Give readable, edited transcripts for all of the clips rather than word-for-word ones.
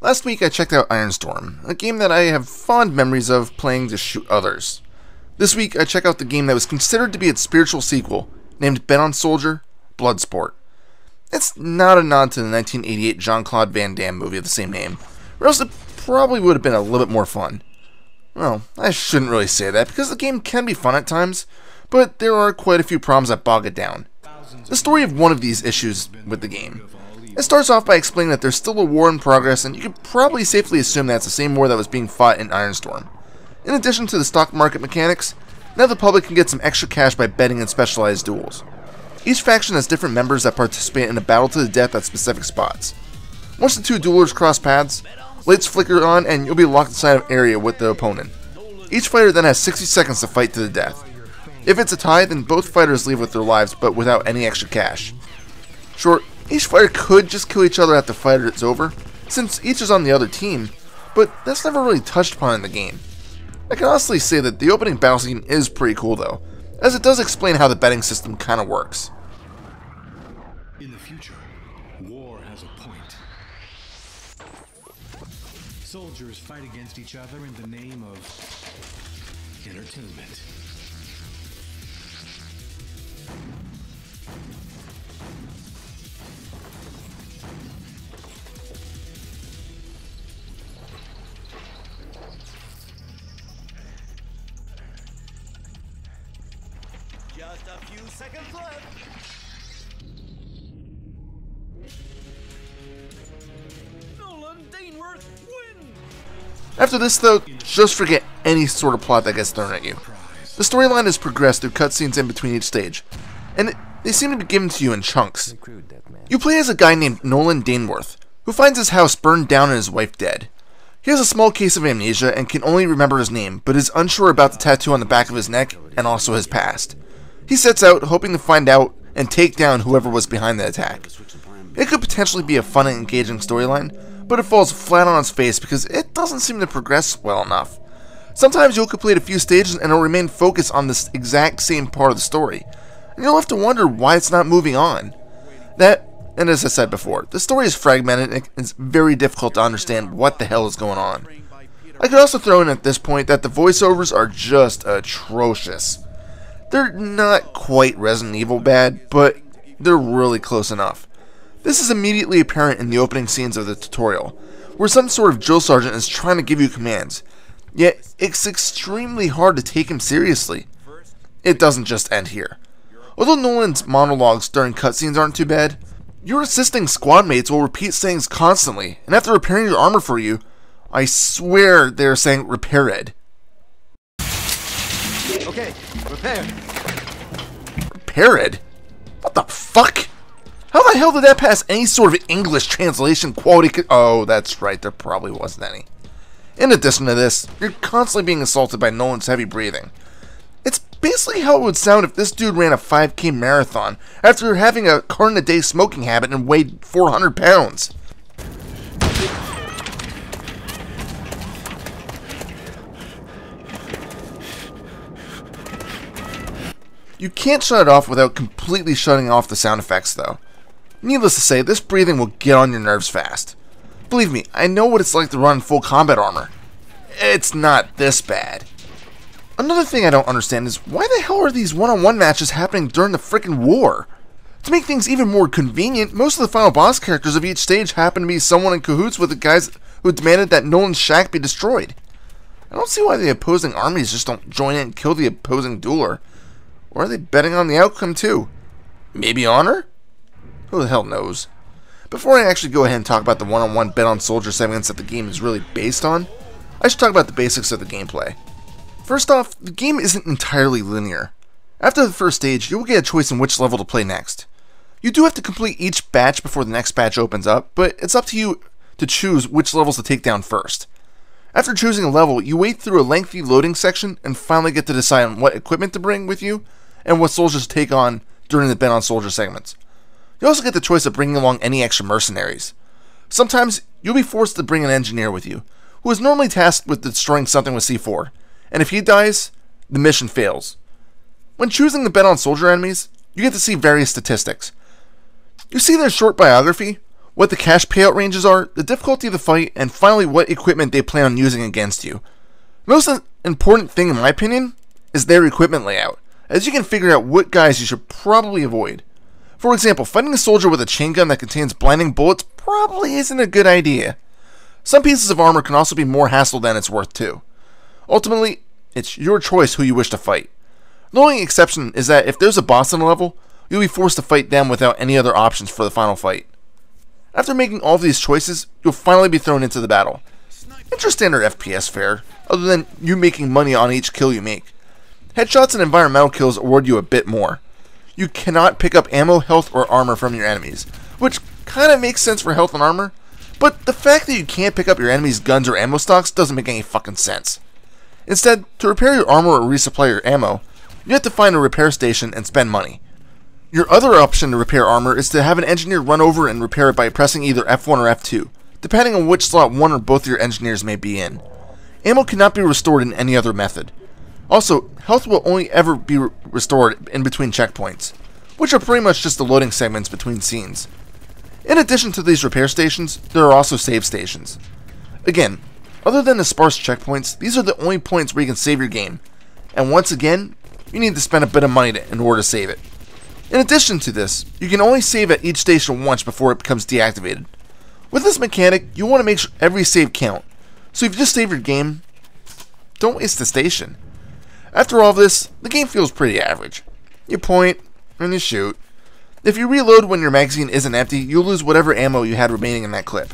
Last week I checked out Iron Storm, a game that I have fond memories of playing to shoot others. This week I check out the game that was considered to be its spiritual sequel, named Ben on Soldier: Bloodsport. It's not a nod to the 1988 Jean-Claude Van Damme movie of the same name, or else it probably would have been a little bit more fun. Well, I shouldn't really say that, because the game can be fun at times, but there are quite a few problems that bog it down. The story of one of these issues with the game. It starts off by explaining that there's still a war in progress, and you can probably safely assume that's the same war that was being fought in Iron Storm. In addition to the stock market mechanics, now the public can get some extra cash by betting in specialized duels. Each faction has different members that participate in a battle to the death at specific spots. Once the two duelers cross paths, lights flicker on and you'll be locked inside an area with the opponent. Each fighter then has 60 seconds to fight to the death. If it's a tie, then both fighters leave with their lives but without any extra cash. Sure, each fighter could just kill each other at the fight is over, since each is on the other team, but that's never really touched upon in the game. I can honestly say that the opening battle scene is pretty cool though, as it does explain how the betting system kinda works. In the future, war has a point. Soldiers fight against each other in the name of entertainment. Just a few seconds left. Nolan Daneworth win. After this though, just forget any sort of plot that gets thrown at you. The storyline is progressed through cutscenes in between each stage, and they seem to be given to you in chunks. You play as a guy named Nolan Daneworth, who finds his house burned down and his wife dead. He has a small case of amnesia and can only remember his name, but is unsure about the tattoo on the back of his neck and also his past. He sets out, hoping to find out and take down whoever was behind the attack. It could potentially be a fun and engaging storyline, but it falls flat on its face because it doesn't seem to progress well enough. Sometimes you'll complete a few stages and it'll remain focused on this exact same part of the story, and you'll have to wonder why it's not moving on. And as I said before, the story is fragmented and it's very difficult to understand what the hell is going on. I could also throw in at this point that the voiceovers are just atrocious. They're not quite Resident Evil bad, but they're really close enough. This is immediately apparent in the opening scenes of the tutorial, where some sort of drill sergeant is trying to give you commands, yet it's extremely hard to take him seriously. It doesn't just end here. Although Nolan's monologues during cutscenes aren't too bad, your assisting squad mates will repeat sayings constantly, and after repairing your armor for you, I swear they're saying repaired. Okay, repaired. Repaired? What the fuck? How the hell did that pass any sort of English translation quality oh, that's right, there probably wasn't any. In addition to this, you're constantly being assaulted by Nolan's heavy breathing. It's basically how it would sound if this dude ran a 5K marathon after having a carton-a-day smoking habit and weighed 400 pounds. You can't shut it off without completely shutting off the sound effects though. Needless to say, this breathing will get on your nerves fast. Believe me, I know what it's like to run in full combat armor. It's not this bad. Another thing I don't understand is why the hell are these one-on-one matches happening during the frickin' war? To make things even more convenient, most of the final boss characters of each stage happen to be someone in cahoots with the guys who demanded that Nolan's shack be destroyed. I don't see why the opposing armies just don't join in and kill the opposing dueler. Or are they betting on the outcome too? Maybe honor? Who the hell knows? Before I actually go ahead and talk about the one-on-one bet on soldier segments that the game is really based on, I should talk about the basics of the gameplay. First off, the game isn't entirely linear. After the first stage, you will get a choice in which level to play next. You do have to complete each batch before the next batch opens up, but it's up to you to choose which levels to take down first. After choosing a level, you wait through a lengthy loading section and finally get to decide on what equipment to bring with you and what soldiers to take on during the bet on soldier segments. You also get the choice of bringing along any extra mercenaries. Sometimes you'll be forced to bring an engineer with you, who is normally tasked with destroying something with C4, and if he dies, the mission fails. When choosing the bet on soldier enemies, you get to see various statistics. You see their short biography, what the cash payout ranges are, the difficulty of the fight, and finally what equipment they plan on using against you. The most important thing in my opinion is their equipment layout, as you can figure out what guys you should probably avoid. For example, fighting a soldier with a chain gun that contains blinding bullets probably isn't a good idea. Some pieces of armor can also be more hassle than it's worth too. Ultimately, it's your choice who you wish to fight. The only exception is that if there's a boss in a level, you'll be forced to fight them without any other options for the final fight. After making all of these choices, you'll finally be thrown into the battle. It's your standard FPS fare, other than you making money on each kill you make. Headshots and environmental kills award you a bit more. You cannot pick up ammo, health, or armor from your enemies, which kinda makes sense for health and armor, but the fact that you can't pick up your enemies' guns or ammo stocks doesn't make any fucking sense. Instead, to repair your armor or resupply your ammo, you have to find a repair station and spend money. Your other option to repair armor is to have an engineer run over and repair it by pressing either F1 or F2, depending on which slot one or both of your engineers may be in. Ammo cannot be restored in any other method. Also, health will only ever be restored in between checkpoints, which are pretty much just the loading segments between scenes. In addition to these repair stations, there are also save stations. Again, other than the sparse checkpoints, these are the only points where you can save your game, and once again, you need to spend a bit of money in order to save it. In addition to this, you can only save at each station once before it becomes deactivated. With this mechanic, you want to make sure every save count, so if you just save your game, don't waste the station. After all this, the game feels pretty average. You point, and you shoot. If you reload when your magazine isn't empty, you'll lose whatever ammo you had remaining in that clip.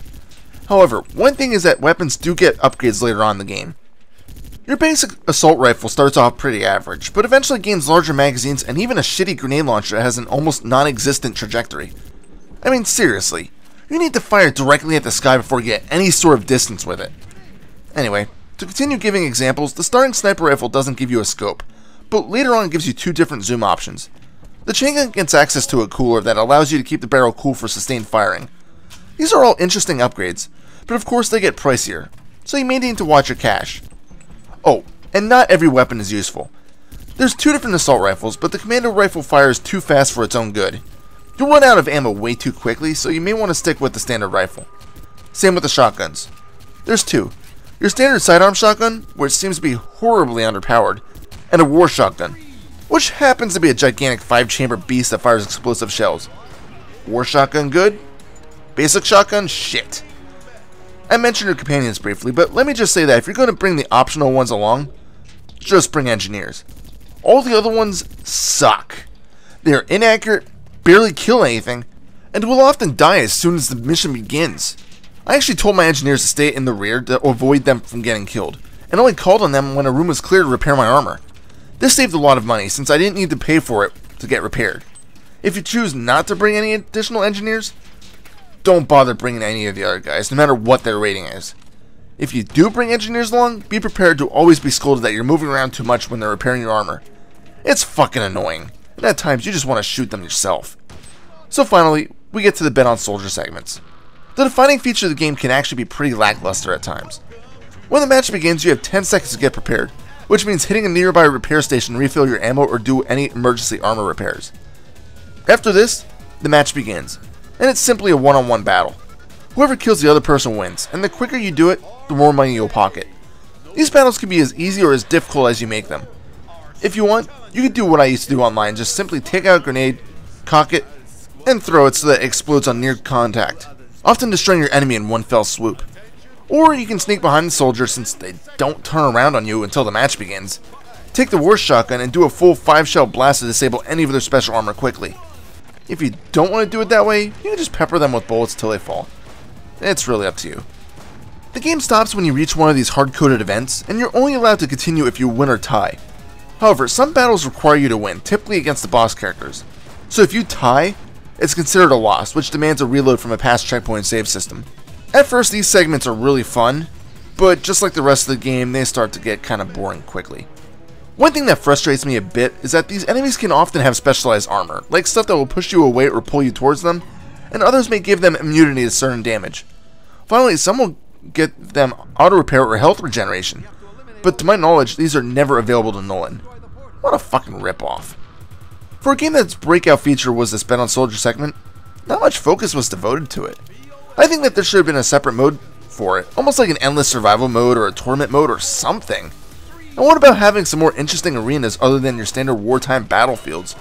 However, one thing is that weapons do get upgrades later on in the game. Your basic assault rifle starts off pretty average, but eventually gains larger magazines and even a shitty grenade launcher that has an almost non-existent trajectory. I mean, seriously, you need to fire directly at the sky before you get any sort of distance with it. Anyway, to continue giving examples, the starting sniper rifle doesn't give you a scope, but later on it gives you two different zoom options. The chain gun gets access to a cooler that allows you to keep the barrel cool for sustained firing. These are all interesting upgrades, but of course they get pricier, so you may need to watch your cash. Oh, and not every weapon is useful. There's two different assault rifles, but the commando rifle fires too fast for its own good. You'll run out of ammo way too quickly, so you may want to stick with the standard rifle. Same with the shotguns. There's two. Your standard sidearm shotgun, which seems to be horribly underpowered, and a war shotgun, which happens to be a gigantic 5-chamber beast that fires explosive shells. War shotgun good? Basic shotgun? Shit. I mentioned your companions briefly, but let me just say that if you're going to bring the optional ones along, just bring engineers. All the other ones suck. They are inaccurate, barely kill anything, and will often die as soon as the mission begins. I actually told my engineers to stay in the rear to avoid them from getting killed, and only called on them when a room was clear to repair my armor. This saved a lot of money since I didn't need to pay for it to get repaired. If you choose not to bring any additional engineers, don't bother bringing any of the other guys, no matter what their rating is. If you do bring engineers along, be prepared to always be scolded that you're moving around too much when they're repairing your armor. It's fucking annoying, and at times you just want to shoot them yourself. So finally, we get to the bet on soldier segments. The defining feature of the game can actually be pretty lackluster at times. When the match begins, you have 10 seconds to get prepared, which means hitting a nearby repair station to refill your ammo or do any emergency armor repairs. After this, the match begins, and it's simply a one-on-one battle. Whoever kills the other person wins, and the quicker you do it, the more money you'll pocket. These battles can be as easy or as difficult as you make them. If you want, you can do what I used to do online, just simply take out a grenade, cock it, and throw it so that it explodes on near contact, often destroying your enemy in one fell swoop. Or you can sneak behind the soldier since they don't turn around on you until the match begins. Take the war shotgun and do a full 5-shell blast to disable any of their special armor quickly. If you don't want to do it that way, you can just pepper them with bullets till they fall. It's really up to you. The game stops when you reach one of these hard-coded events, and you're only allowed to continue if you win or tie. However, some battles require you to win, typically against the boss characters. So if you tie, it's considered a loss, which demands a reload from a past checkpoint save system. At first, these segments are really fun, but just like the rest of the game, they start to get kind of boring quickly. One thing that frustrates me a bit is that these enemies can often have specialized armor, like stuff that will push you away or pull you towards them, and others may give them immunity to certain damage. Finally, some will get them auto repair or health regeneration, but to my knowledge, these are never available to Nolan. What a fucking ripoff. For a game that its breakout feature was this bet on soldier segment, not much focus was devoted to it. I think that there should have been a separate mode for it, almost like an endless survival mode or a tournament mode or something. And what about having some more interesting arenas other than your standard wartime battlefields?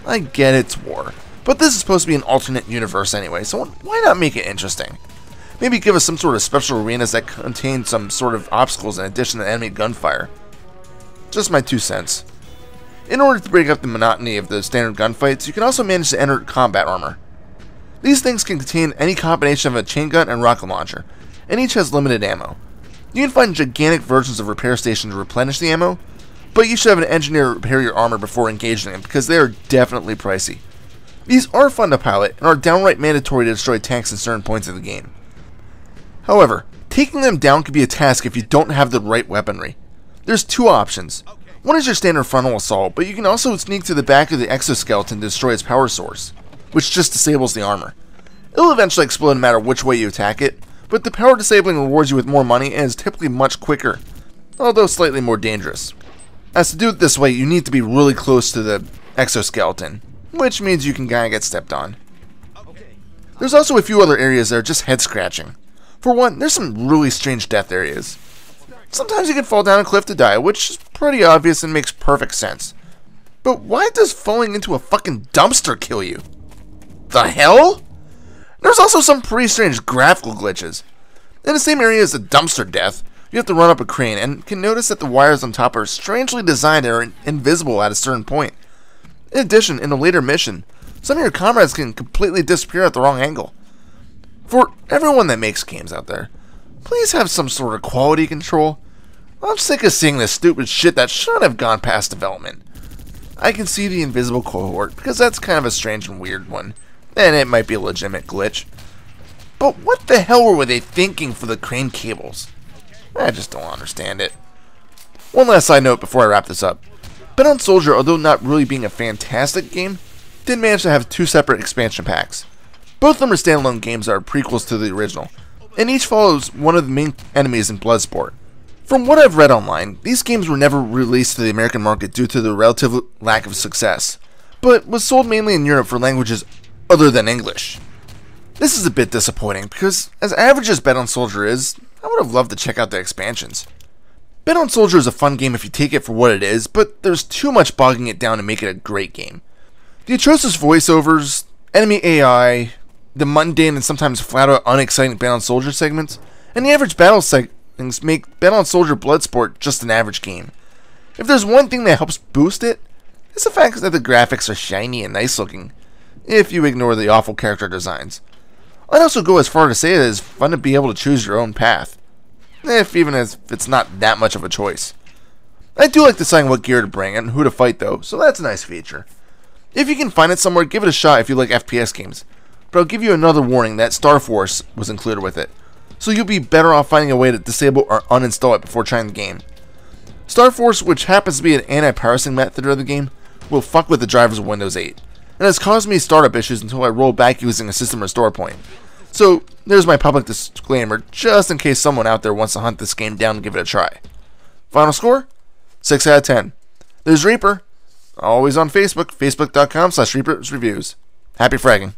I get it's war, but this is supposed to be an alternate universe anyway, so why not make it interesting? Maybe give us some sort of special arenas that contain some sort of obstacles in addition to enemy gunfire. Just my 2 cents. In order to break up the monotony of the standard gunfights, you can also manage to enter combat armor. These things can contain any combination of a chain gun and rocket launcher, and each has limited ammo. You can find gigantic versions of repair stations to replenish the ammo, but you should have an engineer repair your armor before engaging them because they are definitely pricey. These are fun to pilot and are downright mandatory to destroy tanks in certain points of the game. However, taking them down can be a task if you don't have the right weaponry. There's 2 options. One is your standard frontal assault, but you can also sneak to the back of the exoskeleton to destroy its power source, which just disables the armor. It'll eventually explode no matter which way you attack it, but the power disabling rewards you with more money and is typically much quicker, although slightly more dangerous. As to do it this way, you need to be really close to the exoskeleton, which means you can kinda get stepped on. There's also a few other areas that are just head scratching. For one, there's some really strange death areas. Sometimes you can fall down a cliff to die, which is pretty obvious and makes perfect sense. But why does falling into a fucking dumpster kill you? The hell? There's also some pretty strange graphical glitches. In the same area as the dumpster death, you have to run up a crane and can notice that the wires on top are strangely designed and are invisible at a certain point. In addition, in a later mission, some of your comrades can completely disappear at the wrong angle. For everyone that makes games out there, please have some sort of quality control. I'm sick of seeing this stupid shit that shouldn't have gone past development. I can see the invisible cohort, because that's kind of a strange and weird one, and it might be a legitimate glitch. But what the hell were they thinking for the crane cables? I just don't understand it. One last side note before I wrap this up. Bound Soldier, although not really being a fantastic game, did manage to have 2 separate expansion packs. Both of them are standalone games that are prequels to the original, and each follows one of the main enemies in Bloodsport. From what I've read online, these games were never released to the American market due to the relative lack of success, but was sold mainly in Europe for languages other than English. This is a bit disappointing because, as average as Bound Soldier is, I would have loved to check out the expansions. Bound Soldier is a fun game if you take it for what it is, but there's too much bogging it down to make it a great game. The atrocious voiceovers, enemy AI, the mundane and sometimes flat-out unexciting Bound Soldier segments, and the average battle settings make Bound Soldier Bloodsport just an average game. If there's one thing that helps boost it, it's the fact that the graphics are shiny and nice looking, if you ignore the awful character designs. I'd also go as far to say that it's fun to be able to choose your own path, even if it's not that much of a choice. I do like deciding what gear to bring and who to fight though, so that's a nice feature. If you can find it somewhere, give it a shot if you like FPS games, but I'll give you another warning that Star Force was included with it, so you'll be better off finding a way to disable or uninstall it before trying the game. Star Force, which happens to be an anti-pirating method of the game, will fuck with the drivers of Windows 8, and has caused me startup issues until I rolled back using a system restore point. So, there's my public disclaimer, just in case someone out there wants to hunt this game down and give it a try. Final score? 6 out of 10. There's Reaper, always on Facebook, facebook.com/ReapersReviews. Happy fragging.